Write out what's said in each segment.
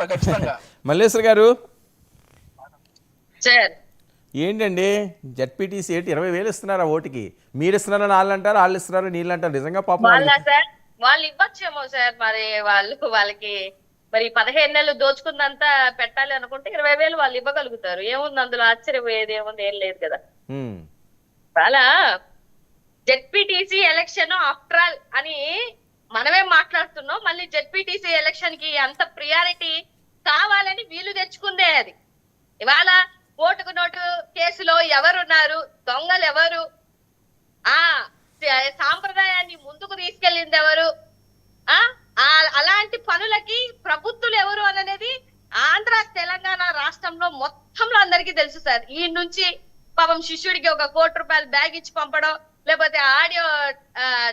ఉంటా ఖచ్చితంగా. మల్లేశ్వర్ గారు సార్ ఏంటండి జెడ్పీటీసీ ఏంటి 20,000 ఇస్తున్నారా ఓటుకి? మీరు ఇస్తున్నారని వాళ్ళు అంటారు, వాళ్ళు ఇస్తున్నారు నీళ్ళు అంటారు. నిజంగా పాపం వాళ్ళ సార్ వాళ్ళు ఇవ్వచ్చేమో సార్, మరి వాళ్ళకి మరి 15 నెలలు దోచుకుందంతా పెట్టాలి అనుకుంటే 20,000 వాళ్ళు ఇవ్వగలుగుతారు. ఏముంది అందులో ఆశ్చర్యపోయేది ఏముంది, ఏం లేదు కదా. వాళ్ళ జెడ్పీటీసీ ఎలక్షన్ ఆఫ్టర్ ఆల్ అని మనమే మాట్లాడుతున్నాం. మళ్ళీ జెడ్పీటీసీ ఎలక్షన్ కి అంత ప్రియారిటీ కావాలని వీళ్ళు తెచ్చుకుందే అది. ఇవాళ ఓటుకు నోటు కేసులో ఎవరున్నారు, దొంగలు ఎవరు, ఆ సాంప్రదాయాన్ని ముందుకు తీసుకెళ్ళింది ఎవరు, అలాంటి పనులకి ప్రభుత్వులు ఎవరు అనేది ఆంధ్ర తెలంగాణ రాష్ట్రంలో మొత్తంలో అందరికీ తెలుసు సార్. ఈ నుంచి పాపం శిష్యుడికి 1 కోటి రూపాయలు బ్యాగ్ ఇచ్చి పంపడం, లేకపోతే ఆడియో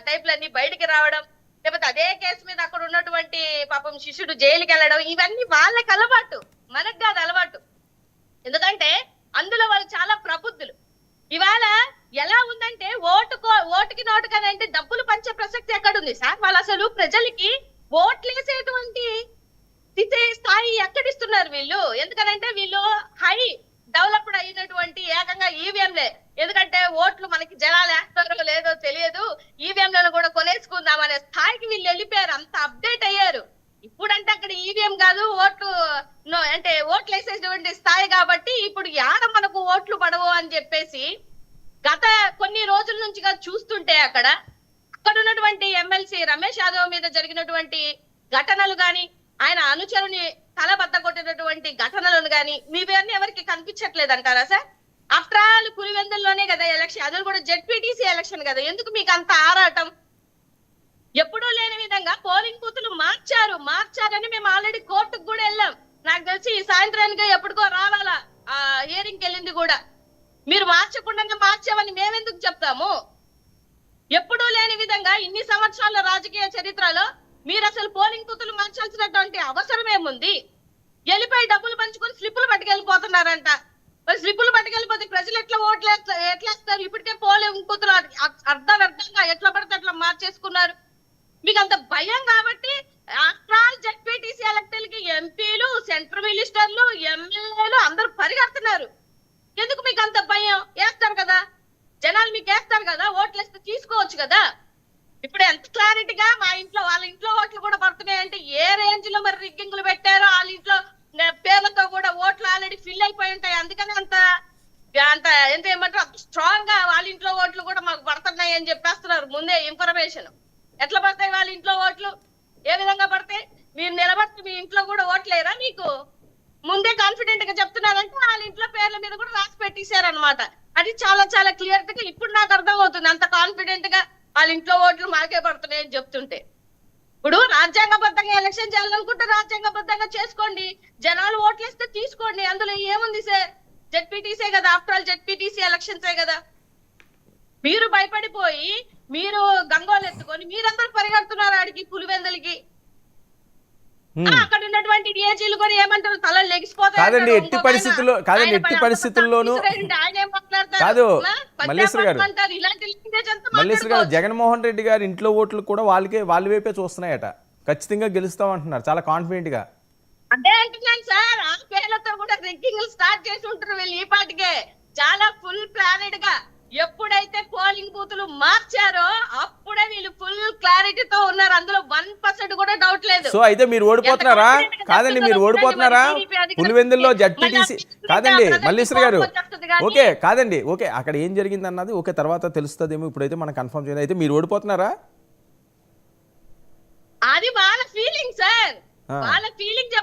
టైప్లన్నీ బయటికి రావడం, లేకపోతే అదే కేసు మీద అక్కడ ఉన్నటువంటి పాపం శిష్యుడు జైలుకి వెళ్ళడం, ఇవన్నీ వాళ్ళకి అలవాటు, మనకు కాదు అలవాటు. ఎందుకంటే అందులో వాళ్ళు చాలా ప్రబుద్ధులు. ఇవాళ ఎలా ఉందంటే ఓటుకి నోటుకనంటే డబ్బులు పంచే ప్రసక్తి ఎక్కడుంది సార్? వాళ్ళు అసలు ప్రజలకి ఓట్లేసేటువంటి స్థాయి ఎక్కడిస్తున్నారు వీళ్ళు? ఎందుకనంటే వీళ్ళు హై డెవలప్డ్ అయినటువంటి ఏకంగా ఈవీఎంలే. ఎందుకంటే ఓట్లు మనకి జనాలు వేస్తారో లేదో తెలియదు, ఈవీఎంలను కూడా కొనేసుకుందాం అనే స్థాయికి వీళ్ళు వెళ్ళిపోయారు, అంత అప్డేట్ అయ్యారు. ఇప్పుడంటే అక్కడ ఈవీఎం కాదు ఓట్లు అంటే ఓట్లు వేసేటువంటి స్థాయి కాబట్టి ఇప్పుడు యాడ మనకు ఓట్లు పడవు అని చెప్పేసి గత కొన్ని రోజుల నుంచిగా చూస్తుంటే అక్కడ ఉన్నటువంటి ఎమ్మెల్సీ రమేష్ యాదవ్ మీద జరిగినటువంటి ఘటనలు గాని, ఆయన అనుచరుని తలబద్ద కొట్టినటువంటి ఘటనలను గాని మీవన్నీ ఎవరికి కనిపించట్లేదు అంటారా సార్? ఆఫ్టర్ ఆల్ పులివెందుల్లోనే కదా ఎలక్షన్, అది కూడా జెడ్పీటీసీ ఎలక్షన్ కదా, ఎందుకు మీకు అంత ఆరాటం? ఎప్పుడూ లేని విధంగా పోలింగ్ బూతులు మార్చారని మేము ఆల్రెడీ కోర్టుకు కూడా వెళ్ళాం. నాకు తెలిసి ఈ సాయంత్రానికి ఎప్పటికో రావాలా ఆ హియరింగ్ వెళ్ళింది కూడా. మీరు మార్చకుండా మార్చామని మేమెందుకు చెప్తాము? ఎప్పుడూ లేని విధంగా ఇన్ని సంవత్సరాల రాజకీయ చరిత్రలో మీరు అసలు పోలింగ్ బూతులు మార్చాల్సినటువంటి అవసరం ఏముంది? వెళ్ళిపోయి డబ్బులు పంచుకొని స్లిప్పులు పట్టుకెళ్ళిపోతున్నారంట. మరి స్లిప్పులు పట్టుకెళ్ళిపోతే ప్రజలు ఎట్లా ఎట్లేస్తారు? ఇప్పటికే పోలింగ్ బూతులు అర్థంగా ఎట్లా పడితే అట్లా మార్చేసుకున్నారు. మీకు అంత భయం కాబట్టి ఆఫ్టర్ ఆల్ జెడ్పీటీసీ ఎలక్టర్లకి ఎంపీలు, సెంట్రల్ మినిస్టర్లు, ఎమ్మెల్యేలు అందరూ పరిగెడుతున్నారు. ఎందుకు మీకు అంత భయం? వేస్తారు కదా జనాలు, మీకు వేస్తారు కదా, ఓట్లు వేస్తే తీసుకోవచ్చు కదా. ఇప్పుడు ఎంత క్లారిటీగా వాళ్ళ ఇంట్లో ఓట్లు కూడా పడుతున్నాయంటే ఏ రేంజ్ లో మరి రిగ్గింగ్లు పెట్టారో, వాళ్ళ ఇంట్లో పేర్లతో కూడా ఓట్లు ఆల్రెడీ ఫిల్ అయిపోయి ఉంటాయి. అందుకని అంత ఏమంటారు స్ట్రాంగ్ గా వాళ్ళ ఇంట్లో ఓట్లు కూడా మాకు పడుతున్నాయి అని చెప్పేస్తున్నారు ముందే ఇన్ఫర్మేషన్. ఎట్లా పడతాయి వాళ్ళ ఇంట్లో ఓట్లు? ఏ విధంగా పడతాయి? మీరు నిలబడితే మీ ఇంట్లో కూడా ఓట్లేరా? మీకు ముందే కాన్ఫిడెంట్ గా చెప్తున్నారంటే వాళ్ళ ఇంట్లో పేర్ల మీద కూడా రాసి పెట్టేశారనమాట. అది చాలా చాలా క్లియర్ గా ఇప్పుడు నాకు అర్థం అవుతుంది, అంత కాన్ఫిడెంట్ గా వాళ్ళ ఇంట్లో ఓట్లు మాకే పడుతున్నాయి అని చెప్తుంటే. ఇప్పుడు రాజ్యాంగబద్ధంగా ఎలక్షన్ చేయాలనుకుంటే రాజ్యాంగబద్ధంగా చేసుకోండి, జనాలు ఓట్లేస్తే తీసుకోండి, అందులో ఏముంది సార్? జెడ్పీటీసీ కదా, ఆఫ్టర్ ఆల్ జెడ్పీటీసీ ఎలక్షన్సే కదా. మీరు భయపడిపోయి మీరు గంగోలు ఎత్తుకొని మీరందరూ పరిగెడుతున్నారు ఆడికి పులివెందులకి. అక్కడ ఉన్నటువంటి డిఏజీలు కూడా ఏమంటారు, తలలు లెగిసిపోతాయి. కాదండి ఎట్టి పరిస్థితుల్లోనూ కాదు మల్లేశ్వర్ గారు, జగన్మోహన్ రెడ్డి గారి ఇంట్లో ఓట్లు కూడా వాళ్ళ వైపే చూస్తున్నాయట, ఖచ్చితంగా గెలుస్తామంటున్నారు చాలా కాన్ఫిడెంట్ గా. అదే అంటున్నాను సార్, ఆ పేర్లతో కూడా రిగ్గింగ్ స్టార్ట్ చేసి ఉంటారు వీళ్ళు ఈ పాటికే. చాలా ఫుల్ ప్లానెడ్ గా ఎప్పుడైతే పోలింగ్ బూతులు మార్చారో అప్పుడే వీళ్ళు ఫుల్ క్లారిటీతో ఉన్నారు, అందులో 1% కూడా డౌట్ లేదు. సో అయితే మీరు ఓడిపోతున్నారా? కాదండి మీరు ఓడిపోతున్నారా పులివెందుల్లో జెడ్పీటీసీ? కాదండి మల్లేశ్వర్ గారు, ఓకే కాదండి, ఓకే అక్కడ ఏం జరిగింది అన్నది ఓకే తర్వాత తెలుస్తుందేమో, ఇప్పుడైతే మనం కన్ఫర్మ్ చేయాలి. అయితే మీరు ఓడిపోతున్నారా? అది వాళ్ళ ఫీలింగ్ సార్, వాళ్ళ ఫీలింగ్